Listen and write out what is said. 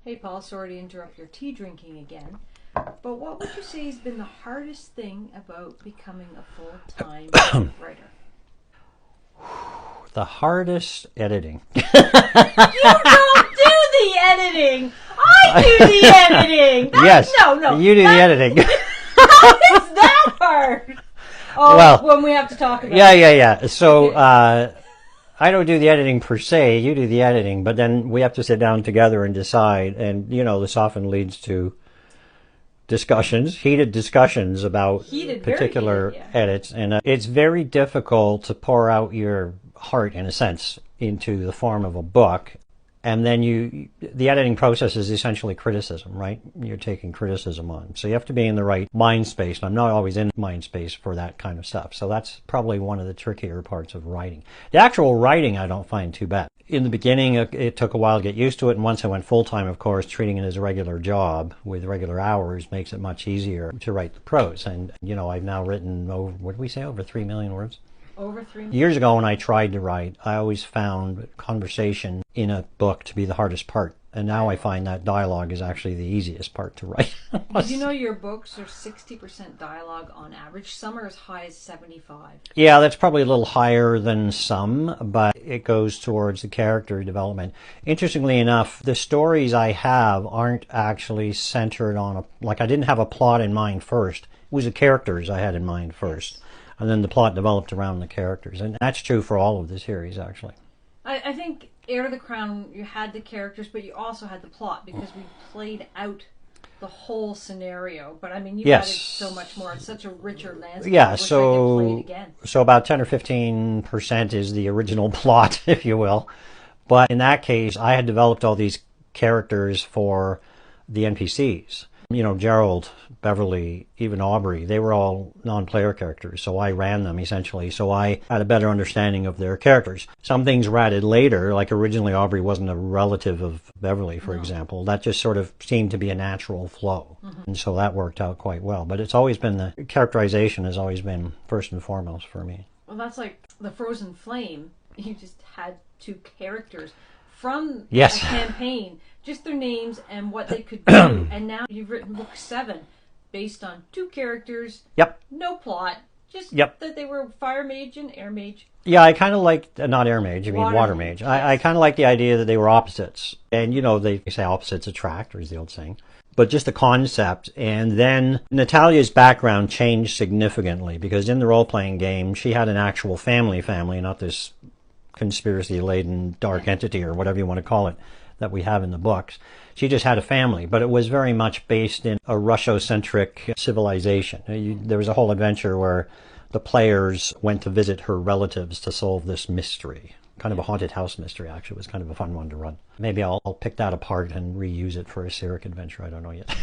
Hey Paul, sorry to interrupt your tea drinking again, but what would you say has been the hardest thing about becoming a full-time writer? The hardest editing. You don't do the editing! I do the editing! Yes, No, you do the editing. How is that hard? Oh, Well, when we have to talk about it. Yeah. So, I don't do the editing per se, you do the editing, but then we have to sit down together and decide, and, this often leads to heated discussions about particular edits, and it's very difficult to pour out your heart, in a sense, into the form of a book. And then the editing process is essentially criticism, right? You're taking criticism on. So you have to be in the right mind space. And I'm not always in mind space for that kind of stuff. So that's probably one of the trickier parts of writing. The actual writing I don't find too bad. In the beginning, it took a while to get used to it. And once I went full-time, of course, treating it as a regular job with regular hours makes it much easier to write the prose. And, I've now written over 3 million words? Over 3 million? Years ago when I tried to write, I always found conversation in a book to be the hardest part. And now I find that dialogue is actually the easiest part to write. Did you know your books are 60% dialogue on average? Some are as high as 75. Yeah, that's probably a little higher than some, but it goes towards the character development. Interestingly enough, the stories I have aren't actually centered on I didn't have a plot in mind first. It was the characters I had in mind first. And then the plot developed around the characters. And that's true for all of the series, actually. I think Heir to the Crown, you had the characters, but you also had the plot, because we played out the whole scenario. But, you added so much more. It's such a richer landscape. Yeah, I wish I could play it again. So about 10 or 15% is the original plot, if you will. But in that case, I had developed all these characters for the NPCs. Gerald, Beverly, even Aubrey, they were all non-player characters, so I ran them essentially, so I had a better understanding of their characters. Some things were added later, like originally Aubrey wasn't a relative of Beverly, for example. That just sort of seemed to be a natural flow, and so that worked out quite well. But it's always been, the characterization has always been first and foremost for me. Well, that's like the Frozen Flame. You just had two characters from a campaign, just their names and what they could do. And now you've written book 7 based on two characters. Yep. No plot. Just that they were fire mage and air mage. Yeah, I kind of like, not air mage, water mage. Yes. I kind of like the idea that they were opposites. And, they say opposites attract, or is the old saying. But just the concept. And then Natalia's background changed significantly, because in the role-playing game, she had an actual family, not this conspiracy-laden dark entity, or whatever you want to call it, that we have in the books. She just had a family, but it was very much based in a Russia-centric civilization. There was a whole adventure where the players went to visit her relatives to solve this mystery. Kind of a haunted house mystery, actually. It was kind of a fun one to run. Maybe I'll pick that apart and reuse it for a Cyric adventure. I don't know yet.